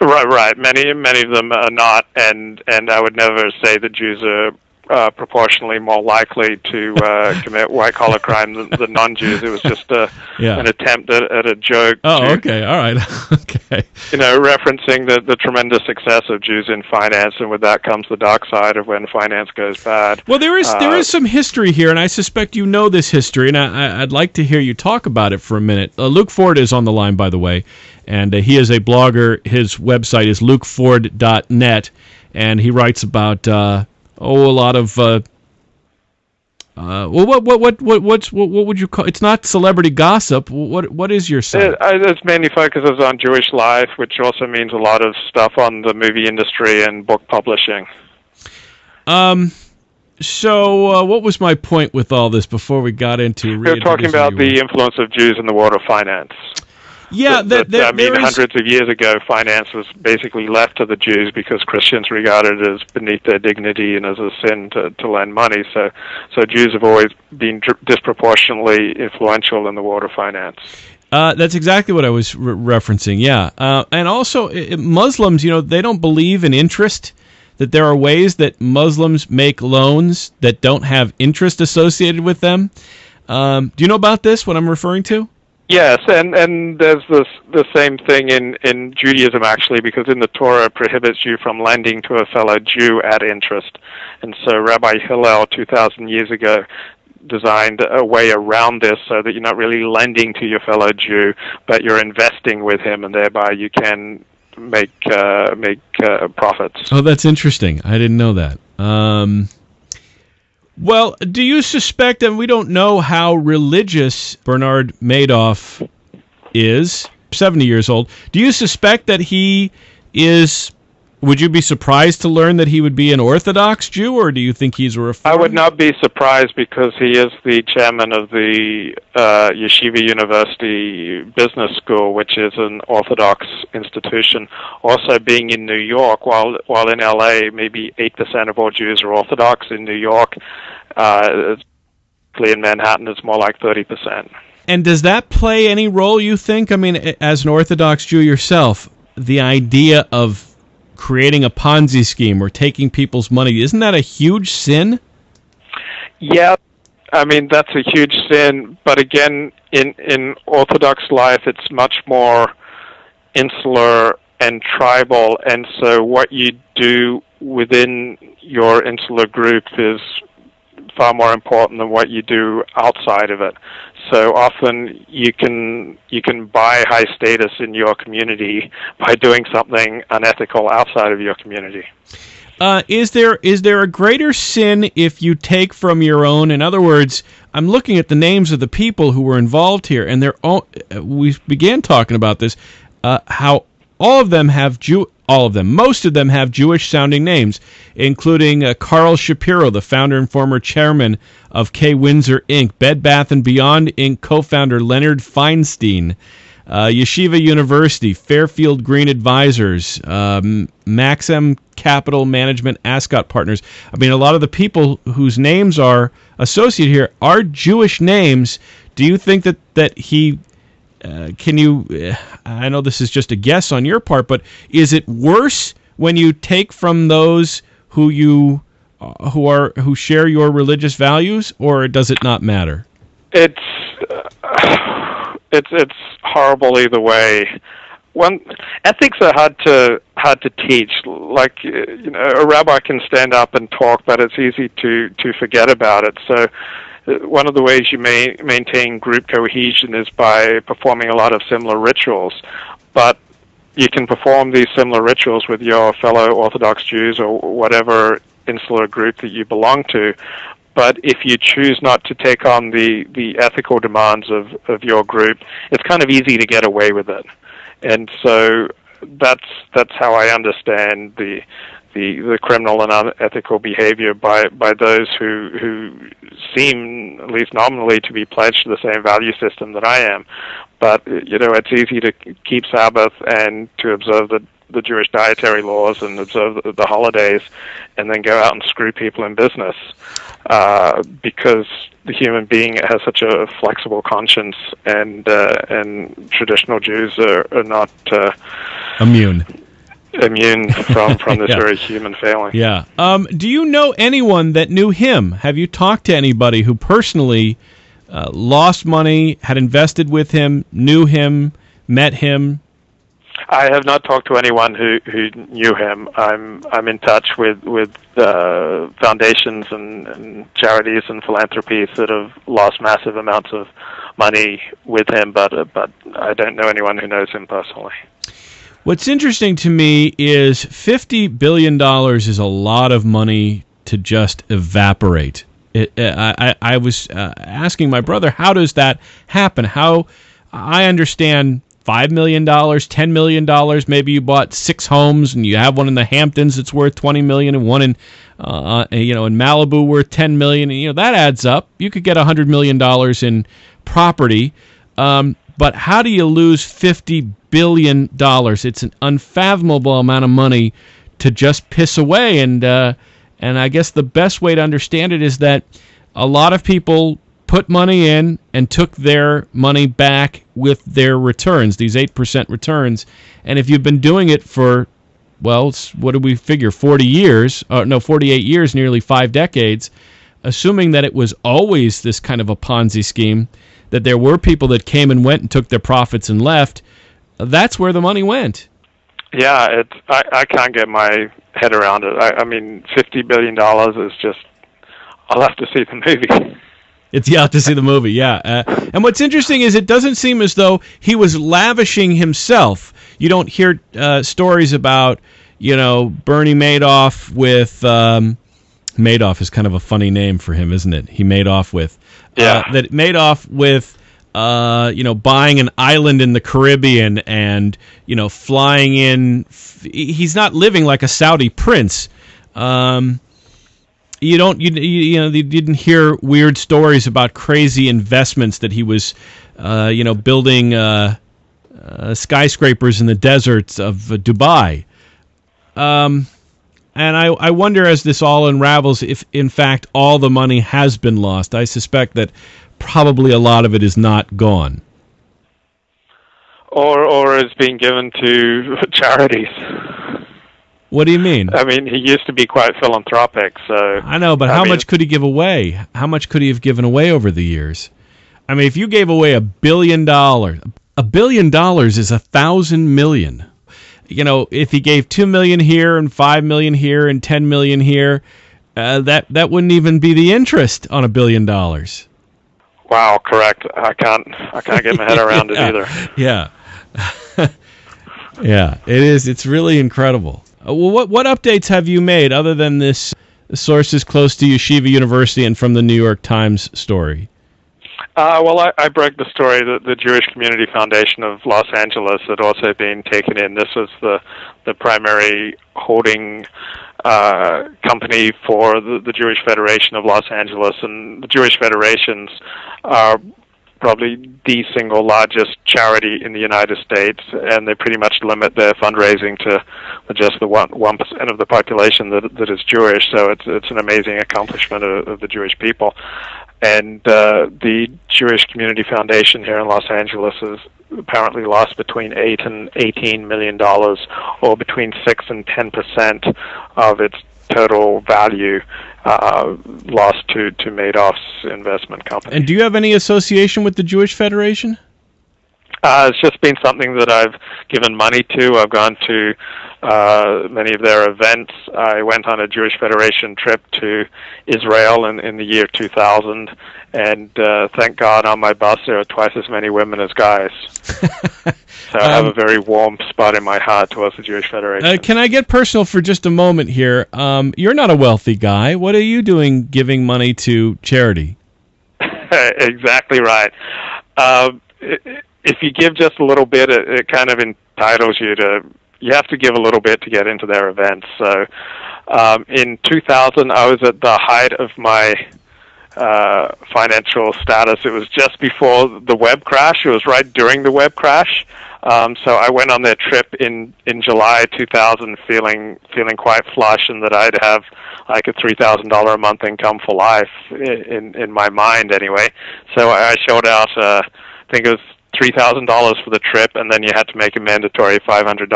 Right. Many of them are not, and I would never say that Jews are proportionally more likely to commit white-collar crime than non-Jews. It was just an attempt at a joke. Oh, okay, all right, okay. Referencing the tremendous success of Jews in finance, and with that comes the dark side of when finance goes bad. Well, there is some history here, and I suspect you know this history, and I'd like to hear you talk about it for a minute. Luke Ford is on the line, by the way, and he is a blogger. His website is lukeford.net, and he writes about a lot of what would you call? It's not celebrity gossip. What is your site? It mainly focuses on Jewish life, which also means a lot of stuff on the movie industry and book publishing. So what was my point with all this before we got into? We were talking about the influence of Jews in the world of finance. Yeah, hundreds of years ago, finance was basically left to the Jews because Christians regarded it as beneath their dignity and as a sin to lend money. So Jews have always been disproportionately influential in the world of finance. That's exactly what I was referencing, yeah. And also, Muslims, they don't believe in interest, that there are ways that Muslims make loans that don't have interest associated with them. Do you know about this, what I'm referring to? Yes, and there's the same thing in Judaism, actually, because in the Torah it prohibits you from lending to a fellow Jew at interest. And so Rabbi Hillel, 2,000 years ago, designed a way around this so that you're not really lending to your fellow Jew, but you're investing with him, and thereby you can make profits. Oh, that's interesting. I didn't know that. Well, do you suspect, and we don't know how religious Bernard Madoff is, 70 years old, do you suspect that he is, would you be surprised to learn that he would be an Orthodox Jew, or do you think he's a Reform? I would not be surprised because he is the chairman of the Yeshiva University Business School, which is an Orthodox institution. Also being in New York, while in LA, maybe 8% of all Jews are Orthodox. In New York, in Manhattan, it's more like 30%. And does that play any role, you think? I mean, as an Orthodox Jew yourself, the idea of creating a Ponzi scheme or taking people's money, isn't that a huge sin? Yeah, I mean, that's a huge sin. But again, in Orthodox life, it's much more insular and tribal. And so what you do within your insular group is far more important than what you do outside of it. So often you can buy high status in your community by doing something unethical outside of your community. Is there a greater sin if you take from your own? In other words, I'm looking at the names of the people who were involved here, and we began talking about this, how most of them have Jewish-sounding names, including Carl Shapiro, the founder and former chairman of K. Windsor, Inc., Bed Bath & Beyond, Inc., co-founder Leonard Feinstein, Yeshiva University, Fairfield Green Advisors, Maxim Capital Management, Ascot Partners. I mean, a lot of the people whose names are associated here are Jewish names. Do you think that he... can you, I know this is just a guess on your part, but is it worse when you take from those who share your religious values, or does it not matter? It's horrible either way. Ethics are hard to teach. Like, a rabbi can stand up and talk, but it's easy to forget about it. So one of the ways you may maintain group cohesion is by performing a lot of similar rituals. But you can perform these similar rituals with your fellow Orthodox Jews or whatever insular group that you belong to. But if you choose not to take on the ethical demands of your group, it's kind of easy to get away with it. And so that's how I understand the criminal and unethical behavior by those who seem, at least nominally, to be pledged to the same value system that I am. But, it's easy to keep Sabbath and to observe the Jewish dietary laws and observe the holidays and then go out and screw people in business because the human being has such a flexible conscience, and traditional Jews are not... immune. immune from this Yeah. very human failing. Yeah. Do you know anyone that knew him? Have you talked to anybody who personally lost money, had invested with him, knew him, met him? I have not talked to anyone who knew him. I'm in touch with foundations and charities and philanthropies that have lost massive amounts of money with him, but I don't know anyone who knows him personally. What's interesting to me is $50 billion is a lot of money to just evaporate. I was asking my brother, how does that happen? How I understand $5 million, $10 million, maybe you bought 6 homes and you have one in the Hamptons that's worth $20 million and one in in Malibu worth $10 million, and that adds up. You could get $100 million in property. But how do you lose $50 billion? It's an unfathomable amount of money to just piss away. And I guess the best way to understand it is that a lot of people put money in and took their money back with their returns, these 8% returns. And if you've been doing it for, well, what do we figure, 48 years, nearly 5 decades, assuming that it was always this kind of a Ponzi scheme, that there were people that came and went and took their profits and left, that's where the money went. Yeah, I can't get my head around it. I mean, $50 billion is just, I'll have to see the movie. You have to see the movie, yeah. And what's interesting is it doesn't seem as though he was lavishing himself. You don't hear stories about, Bernie Madoff with... Madoff is kind of a funny name for him, isn't it? He made off with... Yeah. That made off with, buying an island in the Caribbean and, flying in. He's not living like a Saudi prince. You didn't hear weird stories about crazy investments that he was, building skyscrapers in the deserts of Dubai. And I wonder, as this all unravels, if, in fact, all the money has been lost. I suspect that probably a lot of it is not gone. Or is being given to charities. What do you mean? I mean, he used to be quite philanthropic, so... I know, but how much could he give away? How much could he have given away over the years? I mean, if you gave away $1 billion, $1 billion is 1,000 million. If he gave $2 million here and $5 million here and $10 million here, that wouldn't even be the interest on $1 billion. Wow, correct. I can't get my head around it either. Yeah, yeah, it is. It's really incredible. Well, what updates have you made other than this sources close to Yeshiva University and from the New York Times story? Well, I broke the story that the Jewish Community Foundation of Los Angeles had also been taken in. This was the primary holding company for the Jewish Federation of Los Angeles, and the Jewish Federations are probably the single largest charity in the United States, and they pretty much limit their fundraising to just the 1% of the population that is Jewish. So it's an amazing accomplishment of the Jewish people. And the Jewish Community Foundation here in Los Angeles has apparently lost between $8 and $18 million, or between 6 and 10% of its total value lost to Madoff's investment company. And do you have any association with the Jewish Federation? It's just been something that I've given money to. I've gone to many of their events. I went on a Jewish Federation trip to Israel in the year 2000, and thank God on my bus there are twice as many women as guys. So I have a very warm spot in my heart towards the Jewish Federation. Can I get personal for just a moment here? You're not a wealthy guy. What are you doing giving money to charity? Exactly right. If you give just a little bit, it kind of entitles you to... You have to give a little bit to get into their events. So in 2000, I was at the height of my financial status. It was just before the web crash. It was right during the web crash. So I went on their trip in July 2000 feeling quite flush, and that I'd have like a $3,000 a month income for life in my mind anyway. So I showed out, I think it was $3,000 for the trip, and then you had to make a mandatory $500